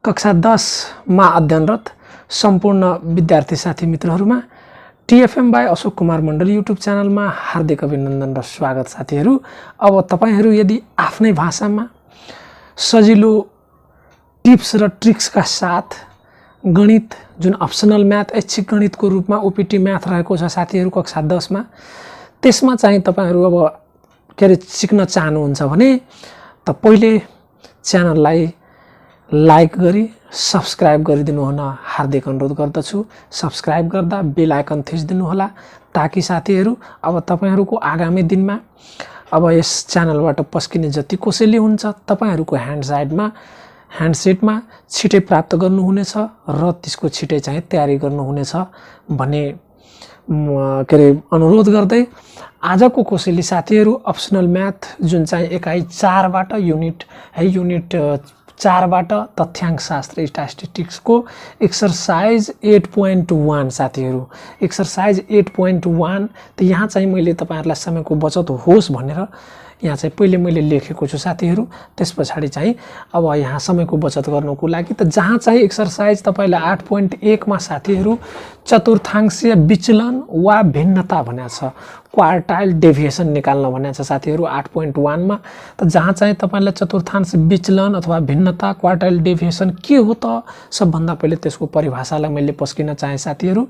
कक्षा 10 मा अध्ययनरत सम्पूर्ण विद्यार्थी साथी मित्रहरूमा TFM by Ashok Kumar Mandal YouTube च्यानलमा हार्दिक अभिनन्दन र स्वागत साथीहरू। अब तपाईहरू यदि आफ्नै भाषामा सजिलो टिप्स र ट्रिक्सका साथ गणित जुन अप्सनल म्याथ ऐच्छिक गणितको रूपमा ओपीटी म्याथ रहेको छ साथीहरू कक्षा 10 मा, त्यसमा चाहिँ तपाईहरू अब सिक्न चाहनुहुन्छ भने त पहिले च्यानललाई लाइक गरी सब्स्क्राइब गरिदिनु हुन हार्दिक अनुरोध गर्दछु। सब्स्क्राइब गर्दा बेल आइकन थिच्दिनु होला ताकि साथीहरू अब तपाईहरुको आगामी दिनमा अब यस च्यानलबाट पस्किने जति कोसेली हुन्छ तपाईहरुको ह्यान्डसेटमा छिटै प्राप्त गर्नुहुनेछ र त्यसको छिटै चाहिँ तयारी गर्नुहुनेछ भन्ने अनुरोध गर्दै आजको कोसेली साथीहरू अप्सनल म्याथ जुन चाहिँ एकाइ 4 बाट युनिट 4 बाट तथ्याङ्क शास्त्र स्ट्याटिस्टिक्सको एक्सरसाइज 8.1 साथीहरू, एक्सरसाइज 8.1 त यहाँ चाहिँ मैले तपाईहरुलाई समयको बचत होस् भनेर यहाँ चाहिँ पहिले मैले लेखेको छु साथीहरू। त्यसपछि चाहिँ अब यहाँ समयको बचत गर्नको लागि त जहाँ चाहिँ एक्सरसाइज तपाईलाई 8.1 मा साथीहरू चतुर्थांशीय विचलन वा भिन्नता भनेको छ, क्वार्टाइल डेभिएसन निकाल्न भनेको छ साथीहरू 8.1 मा। त जहाँ चाहिँ तपाईलाई चतुर्थांश विचलन अथवा भिन्नता क्वार्टाइल डेभिएसन के हो त सबभन्दा पहिले त्यसको परिभाषालाई मैले पस्किन चाहे साथीहरू।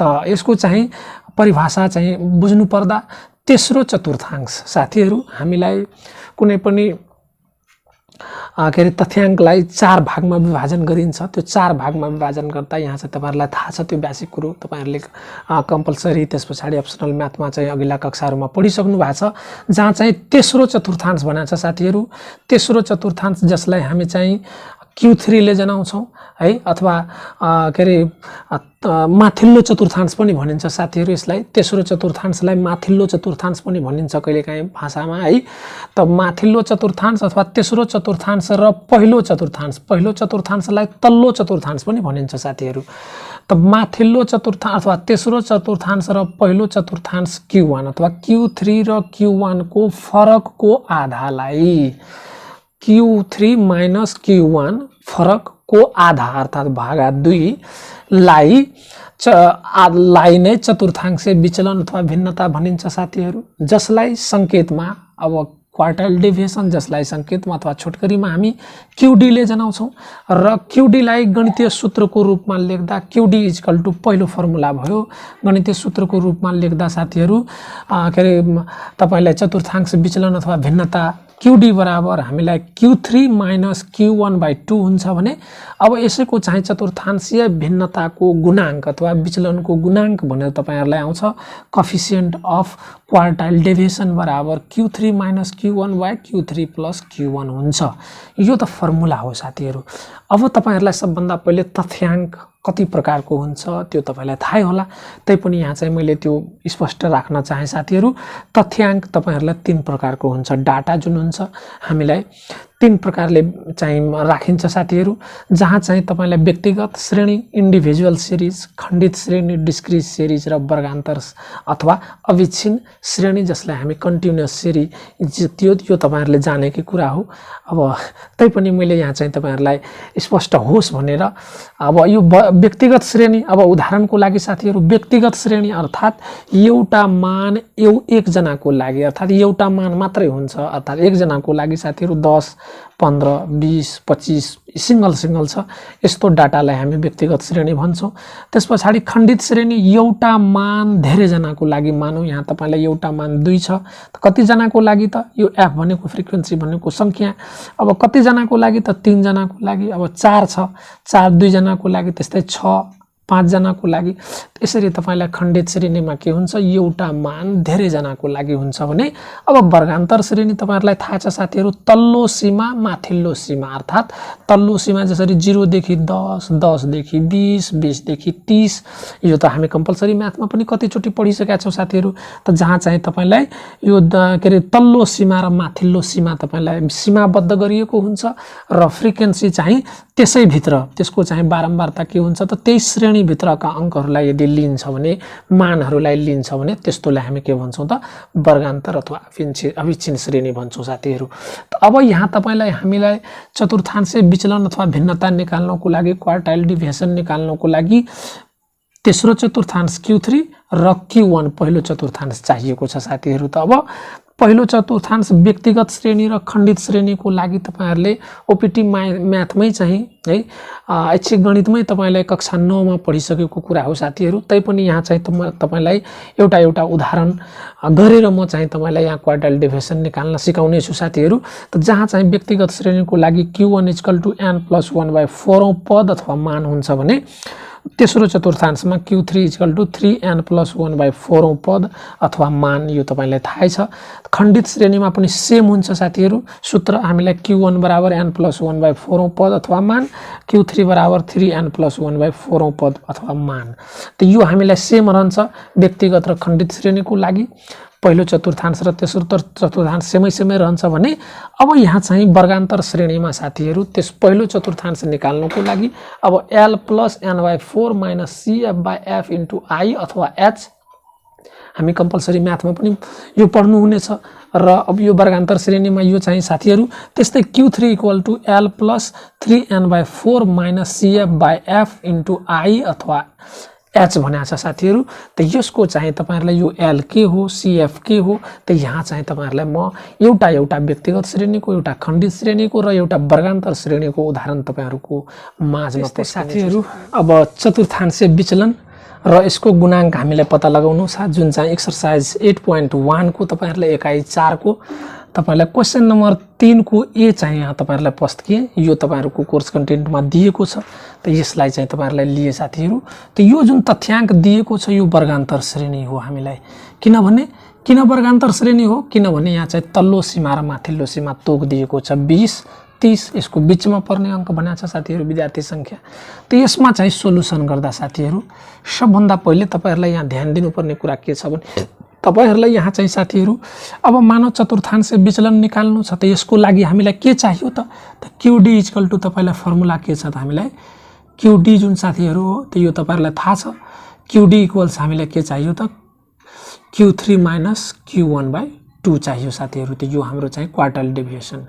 त यसको चाहिँ परिभाषा चाहिँ बुझ्नु पर्दा तेस्रो चतुर्थांश साथीहरू हामीलाई कुनै पनि तथ्याङ्कलाई 4 भागमा विभाजन गरिन्छ। त्यो 4 भागमा विभाजन गर्दा यहाँ चाहिँ तपाईहरुलाई थाहा छ त्यो बेसिक कुरो तपाईहरुले कम्पल्सरी त्यसपछि अप्सनल म्याथमा चाहिँ अघिल्ला कक्षाहरुमा पढिसक्नु भएको छ। जहाँ चाहिँ तेस्रो चतुर्थांश भनेको छ साथीहरू, तेस्रो चतुर्थांश जसलाई हामी चाहिँ Q3 ले जनाउँछौं है, अथवा माथिल्लो चतुर्थांश पनि भनिन्छ साथीहरू। यसलाई तेस्रो चतुर्थांशलाई माथिल्लो चतुर्थांश पनि भनिन्छ कहिलेकाहीँ भाषामा है। त माथिल्लो चतुर्थांश अथवा तेस्रो चतुर्थांश र पहिलो चतुर्थांशलाई तल्लो चतुर्थांश पनि भनिन्छ साथीहरू। त माथिल्लो चतुर्थांश अथवा तेस्रो चतुर्थांश र पहिलो चतुर्थांश Q1 अथवा Q3 र Q1 को फरकको आधालाई Q3 माइनस Q1 फरक को आधा अर्थात भागा 2 लाई नै चतुर्थांशीय विचलन अथवा भिन्नता भनिन्छ साथीहरू। जसलाई संकेतमा अब क्वार्टाइल डेभिएसन जसलाई संकेतमा अथवा छोटकरीमा हामी QD ले जनाउँछौं र QD लाई गणितीय सूत्रको रूपमा लेख्दा QD = पहिलो फर्मुला भयो। गणितीय सूत्रको रूपमा लेख्दा साथीहरू तपाईलाई चतुर्थांश विचलन अथवा भिन्नता QD बराबर हामीलाई Q3 माइनस Q1/2 हुन्छ भने अब यसैको चाहिँ चतुर्थांशीय भिन्नताको गुणांक अथवा विचलनको गुणांक भनेर तपाईहरुलाई आउँछ कोएफिसिएन्ट अफ क्वार्टाइल डेभिएसन बराबर Q3 minus Q1/Q3 plus Q1 हुन्छ। यो त फर्मुला हो साथीहरू। अब तपाईहरुलाई सबभन्दा पहिले तथ्याङ्क कति प्रकारको हुन्छ त्यो तपाईलाई थाहै होला, तैपनि यहाँ चाहिँ मैले त्यो स्पष्ट राख्न चाहे साथीहरू। तथ्याङ्क तपाईहरुलाई 3 प्रकारको हुन्छ। डाटा जुन हुन्छ हामीलाई 3 प्रकारले चाहिँ राखिन्छ साथीहरू। जहाँ चाहिँ तपाईलाई व्यक्तिगत श्रेणी इन्डिभिजुअल सिरिज, खण्डित श्रेणी डिस्क्रिट सिरिज र वर्गान्तर अथवा अविच्छिन्न श्रेणी जसलाई हामी कन्टिन्युअस सिरिज यो तपाईहरुले जानेकै कुरा हो। अब तैपनि मैले यहाँ चाहिँ तपाईहरुलाई स्पष्ट होस् भनेर अब यो व्यक्तिगत श्रेणी अब उदाहरणको लागि साथीहरू व्यक्तिगत श्रेणी अर्थात एउटा मान एक जनाको लागि अर्थात एउटा मान मात्रै हुन्छ अर्थात एक जनाको लागि साथीहरू 10 15 20 25 सिंगल छ। यस्तो डाटालाई हामी व्यक्तिगत श्रेणी भन्छौं। त्यसपछि खण्डित श्रेणी एउटा मान धेरै जनाको लागि, मानौ यहाँ तपाईलाई एउटा मान 2 छ त कति जनाको लागि त यो f भनेको फ्रिक्वेन्सी भनेको संख्या। अब कति जनाको लागि त 3 जनाको लागि। अब 4 छ, 4 2 जनाको लागि, त्यस्तै 6 5 जनाको लागि। यसरी तपाईलाई खण्डित श्रेणीमा के हुन्छ एउटा मान धेरै जनाको लागि हुन्छ भने अब वर्गान्तर श्रेणी तपाईहरुलाई थाहा छ साथीहरू तल्लो सीमा माथिल्लो सीमा अर्थात तल्लो सीमा जसरी 0 देखि 10 10 देखि 20 20 देखि 30 यो त हामी कम्पल्सरी म्याथमा पनि कति चोटी पढिसकेका छौं साथीहरू। त जहाँ चाहिँ तपाईलाई यो तल्लो सीमा र माथिल्लो सीमा तपाईलाई सीमाबद्ध गरिएको हुन्छ र फ्रिक्वेन्सी चाहिँ त्यसै भित्र त्यसको चाहिँ बारम्बारता के हुन्छ त त्यही श्रेणी श्रेणीभित्रका अङ्कहरूलाई यदि लिन्छ भने, मानहरूलाई लिन्छ भने त्यस्तोलाई हामी के भन्छौँ त वर्गान्तर अथवा अविच्छिन्न श्रेणी भन्छौँ साथीहरू। त अब यहाँ तपाईलाई हामीलाई चतुर्थांशे विचलन अथवा भिन्नता निकाल्नको लागि, क्वार्टाइल डिभिएसन निकाल्नको लागि तेस्रो चतुर्थांश Q3 र Q1 पहिलो चतुर्थांश चाहिएको छ साथीहरू। त अब पहिलो चतुर्थांश व्यक्तिगत श्रेणी र खण्डित श्रेणीको लागि तपाईहरुले ओपीटी म्याथमै चाहिँ है ऐच्छिक गणितमै तपाईलाई कक्षा 9 मा पढिसकेको कुरा हो साथीहरू। तैपनि यहाँ चाहिँ तपाईलाई एउटा उदाहरण गरेर म चाहिँ तपाईलाई यहाँ क्वार्टाइल डिभिएसन निकाल्न सिकाउने छु साथीहरू। त जहाँ चाहिँ व्यक्तिगत श्रेणीको लागि Q1 = n+1/4 औं पद अथवा मान हुन्छ भने तेस्रो चतुर्थांशमा Q3 = 3n+1/4 औं पद अथवा मान यो तपाईलाई थाहै छ। खण्डित श्रेणीमा पनि सेम हुन्छ साथीहरू। सूत्र हामीलाई Q1 = n+1/4 औं पद अथवा मान, Q3 = 3n+1/4 औं पद अथवा मान। त यो हामीलाई सेम रहन्छ व्यक्तिगत र खण्डित श्रेणीको लागि। पहिलो चतुर्थांश र तेस्रो चतुर्थांश सेमै रहन्छ भने अब यहाँ चाहिँ वर्गान्तर श्रेणीमा साथीहरू त्यस पहिलो चतुर्थांश निकाल्नको लागि अब l + n/4 - cf/f * I अथवा h हामी कम्पलसरी म्याथमा पनि यो पढ्नु हुनेछ। र अब यो वर्गान्तर श्रेणीमा यो चाहिँ साथीहरू त्यस्तै Q3 = l + 3n/4 - cf/f * I अथवा h भनेको छ साथीहरू। त यसको चाहिँ तपाईहरुलाई यो l के हो, cf के हो, त यहाँ चाहिँ तपाईहरुलाई म एउटा व्यक्तिगत श्रेणीको, एउटा खण्डित श्रेणीको र एउटा वर्गान्तर श्रेणीको उदाहरण तपाईहरुको माझमा पेश साथीहरू। अब चतुर्थांशे विचलन र यसको गुणांक हामीलाई पत्ता लगाउनु छ, जुन चाहिँ एक्सरसाइज 8.1 को तपाईहरुलाई एकाइ 4 को तपाईलाई क्वेशन नम्बर 3 को ए चाहिँ यहाँ तपाईहरुलाई प्रस्तुत किए। यो तपाईहरुको कोर्स कन्टेन्टमा दिएको छ। त यसलाई चाहिँ तपाईहरुलाई लिए साथीहरू। त यो जुन तथ्याङ्क दिएको छ यो वर्गान्तर श्रेणी हो हामीलाई। किन वर्गान्तर श्रेणी हो? किनभने यहाँ चाहिँ तल्लो सीमा र माथिल्लो सीमा तोक दिएको छ 20, 30 यसको बीचमा पर्ने अंक भनेको छ साथीहरू विद्यार्थी संख्या। त यसमा चाहिँ सोलुसन गर्दा साथीहरू सबभन्दा पहिले तपाईहरुलाई यहाँ ध्यान दिनुपर्ने कुरा के छ भने तपाईहरुलाई यहाँ चाहिँ साथीहरू अब मानव चतुर्थांश विचलन निकाल्नु छ। त यसको लागि हामीलाई के चाहियो त QD = तपाईलाई फर्मुला के छ त हामीलाई QD जुन साथीहरू हो त यो तपाईहरुलाई थाहा छ। QD = हामीलाई के चाहियो त Q3 - Q1/2 चाहियो साथीहरू। त यो हाम्रो चाहिँ क्वार्टाइल डेभिएसन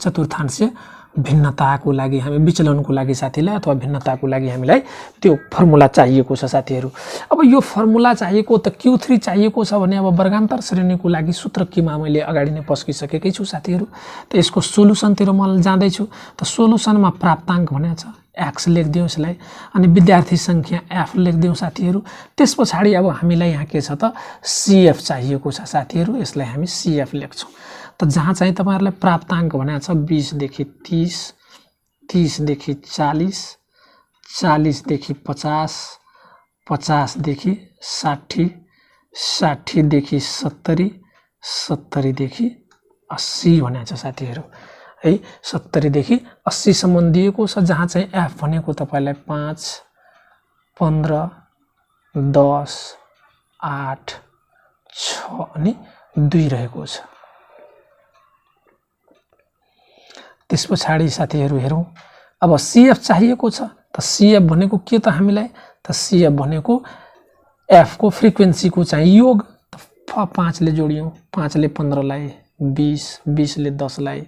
चतुर्थांशीय भिन्नताको लागि हामी विचलनको लागि साथीलाई अथवा भिन्नताको लागि हामीलाई त्यो फर्मुला चाहिएको छ साथीहरू। अब यो फर्मुला चाहिएको त Q3 चाहिएको छ भने अब वर्गान्तर श्रेणीको लागि सूत्र केमा मैले अगाडि नै पस्किसकेकै छु साथीहरू। त यसको सोलुसनतिर म जाँदै छु। त सोलुसनमा प्राप्ताङ्क भनेको छ x लेख्दियौ यसलाई, अनि विद्यार्थी संख्या f लेख्दियौ साथीहरू। त्यसपछि अब हामीलाई यहाँ के छ त cf चाहिएको छ साथीहरू। यसलाई हामी cf लेख्छौं। त जहाँ चाहिँ तपाईहरुलाई प्राप्ताङ्क भनेको छ 20 देखि 30, 30 देखि 40, 40 देखि 50, 50 देखि 60, 60 देखि 70, 70 देखि 80 भनेको छ साथीहरू है। 70 देखि 80 सम्म दिएको छ। जहाँ चाहिँ f भनेको तपाईलाई 5, 15, 10, 8, 6 अनि 2 रहेको छ। त्यसपछि साथीहरू हेरौं अब cf चाहिएको छ। त cf भनेको के त हामीलाई त cf भनेको f को फ्रिक्वेन्सीको चाहिँ योग। 5 ले जोडियौं, 5 ले 15 लाई 20, 20 ले 10 लाई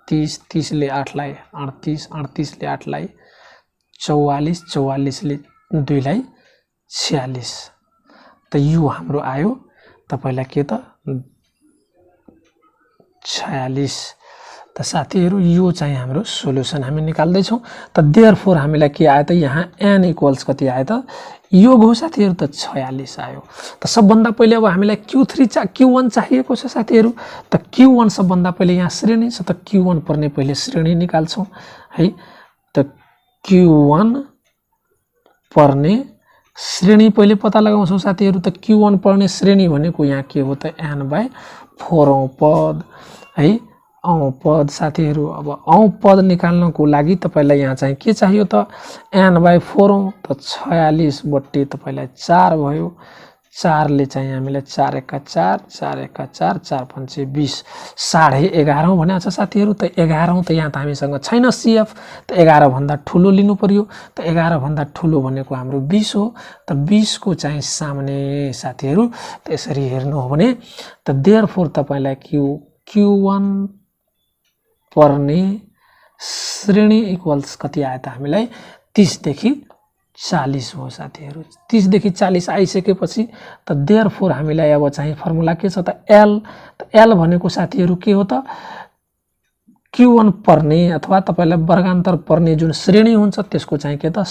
30, 30 ले 8 लाई 38, 38 ले 8 लाई 44, 44 ले 2 लाई 46। त यो हाम्रो आयो तपाईलाई के त 46। त साथीहरू यो चाहिँ हाम्रो सोलुसन हामी निकाल्दै छौं। त देयरफोर हामीलाई के आयो त यहाँ n = कति आयो त योग हो साथीहरू त 46 आयो। त सबभन्दा पहिले अब हामीलाई Q1 चाहिएको छ साथीहरू। त Q1 सबभन्दा पहिले यहाँ श्रेणी छ। त Q1 पर्ने पहिले श्रेणी निकाल्छौं है। त Q1 पर्ने श्रेणी पहिले पत्ता लगाउँछौं साथीहरू। त Q1 पर्ने श्रेणी भनेको यहाँ के हो त n/4 औं पद है। औं पद साथीहरू अब औं पद निकाल्नको लागि तपाईलाई यहाँ चाहिँ के चाहियो त n/4 औं। त 46 बट्टे तपाईलाई 4 भयो। 4 ले चाहिँ हामीलाई 4 एका 4 4 एका 4 4 पंचे 20 11.5 भनेको छ साथीहरु। त 11 त यहाँ त हामीसँग छैन CF, त 11 भन्दा ठुलो लिनु पर्यो। त 11 भन्दा ठुलो भनेको हाम्रो 20 हो। त 20 को चाहिँ सामने साथीहरु त्यसरी हेर्नु हो भने त देयरफोर तपाईलाई Q1 पर्ने श्रेणी इक्वल्स कति आयो त हामीलाई 30 देखि 40 हो साथीहरु। 30 देखि 40 आइसकेपछि त देयरफोर हामीलाई अब चाहिँ फर्मुला के छ त L। त L भनेको साथीहरु के हो त Q1 पर्ने अथवा तपाईलाई वर्गान्तर पर्ने जुन श्रेणी हुन्छ त्यसको चाहिँ के त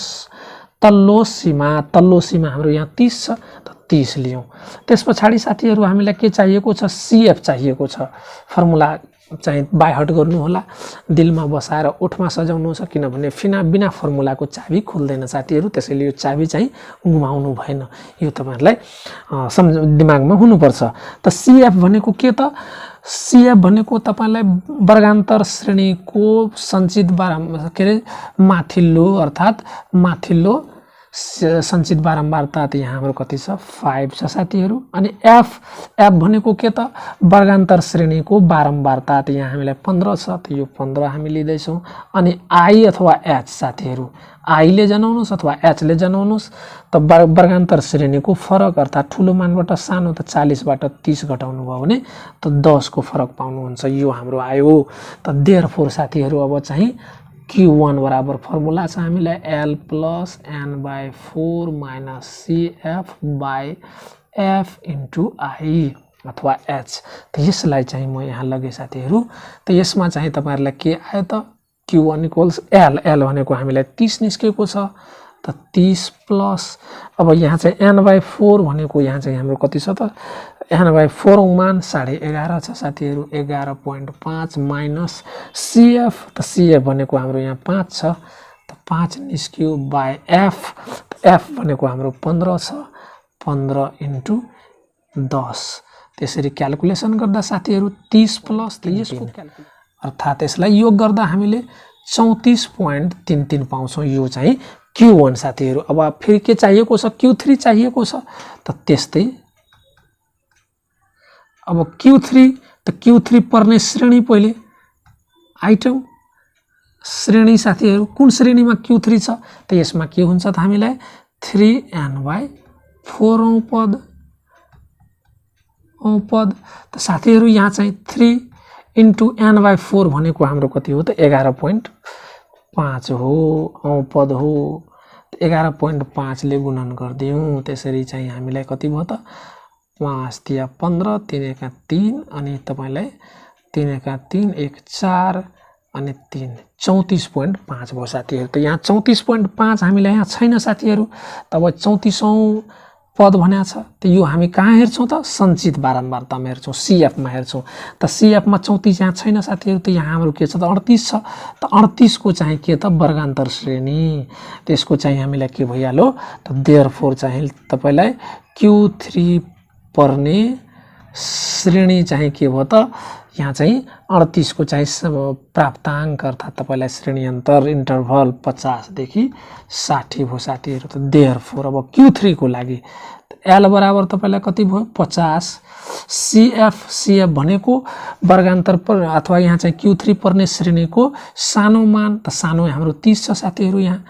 तल्लो सीमा हाम्रो यहाँ 30 छ। त 30 लियौं। त्यसपछि साथीहरु हामीलाई के चाहिएको छ CF चाहिएको छ। फर्मुला चाहिँ बाइ हर्ट गर्नु होला, दिलमा बसाएर ओठमा सजाउनु छ, किनभने बिना फर्मुलाको चाबी खुल्दैन साथीहरु। त्यसैले यो चाबी चाहिँ गुमाउनु भएन, यो तपाईहरुलाई दिमागमा हुनुपर्छ। त CF भनेको के त CF भनेको तपाईलाई वर्गान्तर श्रेणीको सञ्चित माथिल्लो अर्थात माथिल्लो सञ्चित बारम्बारता त यहाँ हाम्रो कति छ 5 छ साथीहरु। अनि F भनेको के त वर्गान्तर श्रेणीको बारम्बारता त यहाँ हामीलाई 15 छ। त यो 15 हामी लिदै छौं। अनि I अथवा H साथीहरु I ले जनाउनुस् अथवा H ले जनाउनुस्। त वर्गान्तर श्रेणीको फरक अर्थात ठूलो मानबाट सानो त 40 बाट 30 घटाउनु भयो भने त 10 को फरक पाउनुहुन्छ। यो हाम्रो आयो। त देयरफोर साथीहरु अब चाहिँ Q1 बराबर फर्मुला छ हामीलाई L plus N/4 minus CF by F into I अथवा H। त यसलाई चाहिँ म यहाँ लगे साथीहरु। त यसमा चाहिँ तपाईहरुलाई के आयो त Q1 equals L भनेको हामीलाई 30 निस्केको छ। त 30 प्लस अब यहाँ चाहिँ N/4 भनेको यहाँ चाहिँ हाम्रो कति छ त N/4 मान 11.5 छ साथीहरु। 11.5 माइनस CF। त CF भनेको हाम्रो यहाँ 5 छ। त 5 निस्क्यो बाइ F। F भनेको हाम्रो 15 छ। 15 into 10। त्यसरी क्याल्कुलेसन गर्दा साथीहरु 30 प्लस यसको अर्थात यसलाई योग गर्दा हामीले 34.33 पाउँछौं। यो चाहिँ Q1 साथीहरु। अब फेरि के चाहिएको छ Q3 चाहिएको छ। त त्यस्तै अब Q3 पर्ने श्रेणी पहिले आइटम श्रेणी साथीहरु कुन श्रेणीमा Q3 छ त यसमा के हुन्छ त हामीलाई 3n/4 औं पद। त साथीहरु यहाँ चाहिँ 3 into n/4 भनेको हाम्रो कति हो त 11.5 हो औं पद हो। 11.5 ले गुणन गर्दियौं। त्यसरी चाहिँ हामीलाई कति भयो त 5 तिया 15 3 एका 3 अनि तपाईलाई 3 एका 3 1 4 अनि 3 34.5 भयो साथीहरु। त यहाँ 34.5 हामीलाई यहाँ छैन साथीहरु। तब 34औं पद भन्या छ। त यो हामी कहाँ हेर्छौं त सञ्चित बारम्बारतामा हेर्छौं CF मा हेर्छौं। त CF मा 34 यहाँ छैन साथीहरु। त यहाँ हाम्रो के छ त 38 छ। त 38 को चाहिँ के त वर्गान्तर श्रेणी त्यसको चाहिँ हामीलाई के भइहाल्यो त देयरफोर चाहिँ तपाईलाई Q3 पर्ने श्रेणी चाहिँ के भयो त यहाँ चाहिँ 38 को चाहिँ प्राप्तांक अर्थात तपाईलाई श्रेणी अन्तर इन्टरभल 50 देखि 60 भयो साथीहरु। त देयरफोर अब Q3 को लागि L बराबर तपाईलाई कति भयो 50 CF भनेको वर्गान्तर पर अथवा यहाँ चाहिँ Q3 पर्ने श्रेणीको सानो मान त सानो हाम्रो 30 छ साथीहरु। यहाँ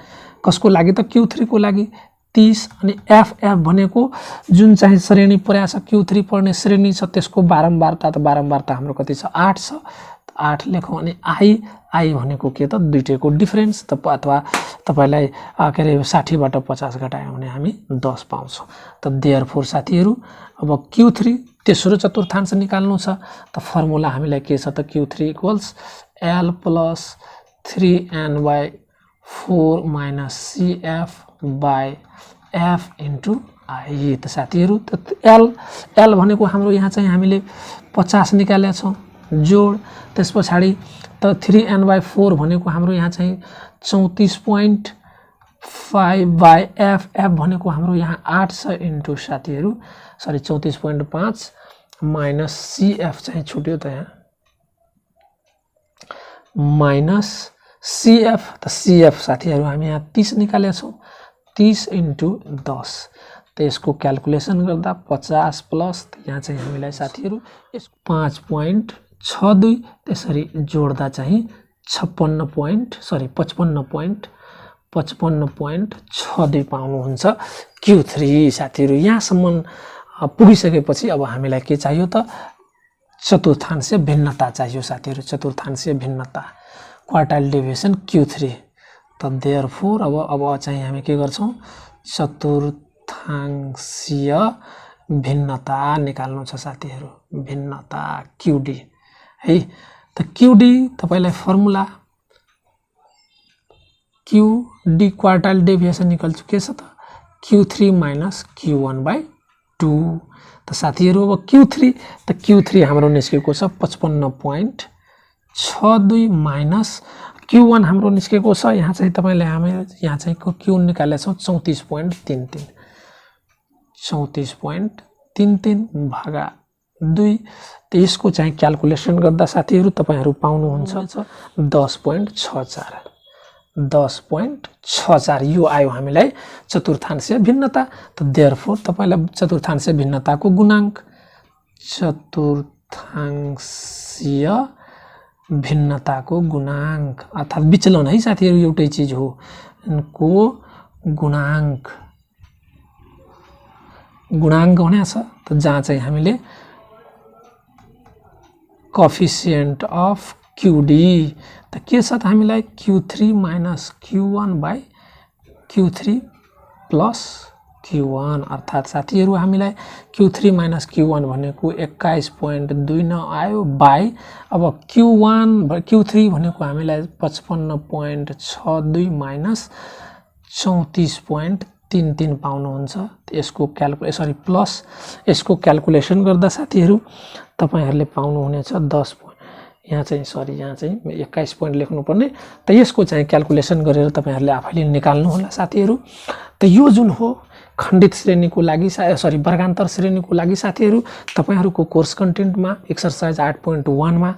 कसको लागि त Q3 को लागि 30 अनि F भनेको जुन चाहिँ श्रेणी पर्या छ Q3 पर्ने श्रेणी छ त्यसको बारम्बारता त बारम्बारता हाम्रो कति छ 8 छ। 8 लेखौं। अनि I भनेको के त दुईटैको डिफरेन्स त अथवा तपाईलाई के रे 60 बाट 50 घटायो भने हामी 10 पाउँछौं। त देयरफोर साथीहरु अब Q3 तेस्रो चतुर्थांश निकाल्नु छ। त फर्मुला हामीलाई के छ त Q3 equals L plus 3n/4 minus CF by F into I। त साथीहरु त L भनेको हाम्रो यहाँ चाहिँ हामीले 50 निकालेका छौं जोड। त्यसपछि त 3n/4 भनेको हाम्रो यहाँ चाहिँ 34.5 बाइ F भनेको हाम्रो यहाँ 8 छ इन्टु साथीहरु सरी 34.5 माइनस CF चाहिँ छुट्यो त यहाँ माइनस CF। त CF साथीहरु हामी यहाँ 30 निकालेका छौं 30 इन्टु 10। त यसको क्याल्कुलेसन गर्दा 50 प्लस यहाँ चाहिँ हामीलाई साथीहरु 5.62 त्यसरी जोड्दा चाहिँ 55.62 पाउनुहुन्छ Q3 साथीहरु। यहाँसम्म पुगिसकेपछि अब हामीलाई के चाहियो त चतुर्थांशीय भिन्नता चाहियो साथीहरु। चतुर्थांशीय भिन्नता क्वार्टाइल डेभिएसन Q3 त देयरफोर अब चाहिँ हामी के गर्छौं चतुर्थांशीय भिन्नता निकाल्नु छ साथीहरु। भिन्नता QD है त QD तपाईलाई formula QD quartile deviation equal to के छ त Q3 - Q1/2 त साथीहरु अब Q3 हाम्रो निस्केको छ 55.62 माइनस Q1 हाम्रो निस्केको छ यहाँ चाहिँ तपाईले हामी यहाँ चाहिँ Q निकालेका छौं 34.33 34.33 भागा 2 त यसको चाहिँ क्याल्कुलेसन गर्दा साथीहरु तपाईहरु पाउनुहुन्छ 10.64 यो आयो हामीलाई चतुर्थांशीय भिन्नता। त देयरफोर तपाईलाई चतुर्थांशीय भिन्नताको गुणांक अर्थात विचलन है साथीहरु एउटै चीज हो को गुणांक भने छ त जहाँ चाहिँ हामीले कोएफिसिएन्ट अफ QD त के छ त हामीलाई Q3 - Q1/Q3 प्लस Q1 अर्थात साथीहरु हामीलाई Q3 - Q1 भनेको 21.2 न आयो बाइ अब Q3 भनेको हामीलाई 55.62 माइनस 34.33 पाउनुहुन्छ। यसको प्लस यसको क्याल्कुलेसन गर्दा साथीहरु तपाईहरुले पाउनु हुनेछ 10 यहाँ चाहिँ 21 पॉइन्ट लेख्नु पर्ने त यसको चाहिँ क्याल्कुलेसन गरेर तपाईहरुले आफैले निकाल्नु होला साथीहरु। त यो जुन हो खण्डित श्रेणीको लागि वर्गान्तर श्रेणीको लागि साथीहरु तपाईहरुको कोर्स कन्टेन्टमा एक्सरसाइज 8.1 मा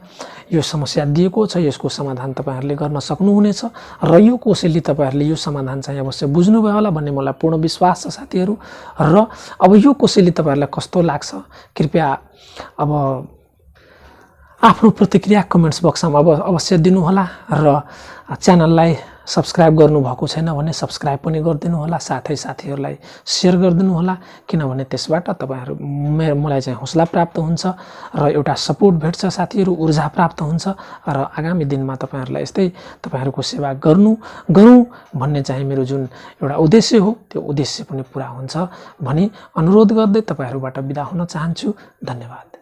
यो समस्या दिएको छ। यसको समाधान तपाईहरुले गर्न सक्नुहुनेछ र यो कोसेली तपाईहरुले यो समाधान चाहिँ अवश्य बुझ्नु भयो होला भन्ने मलाई पूर्ण विश्वास छ साथीहरु। र अब यो कोसेली तपाईहरुलाई कस्तो लाग्छ कृपया अब आफ्नो प्रतिक्रिया कमेन्ट्स बक्समा अवश्य दिनु होला र च्यानललाई सब्स्क्राइब गर्नु भएको छैन भने सब्स्क्राइब पनि गरिदिनु होला, साथै साथीहरुलाई शेयर गरिदिनु होला किनभने त्यसबाट तपाईहरु मलाई चाहिँ हौसला प्राप्त हुन्छ र एउटा सपोर्ट भेट्छ साथीहरु, ऊर्जा प्राप्त हुन्छ र आगामी दिनमा तपाईहरुलाई यस्तै तपाईहरुको सेवा गरौँ भन्ने चाहिँ मेरो जुन एउटा उद्देश्य हो त्यो उद्देश्य पनि पूरा हुन्छ भनी अनुरोध गर्दै तपाईहरुबाट बिदा हुन चाहन्छु। धन्यवाद।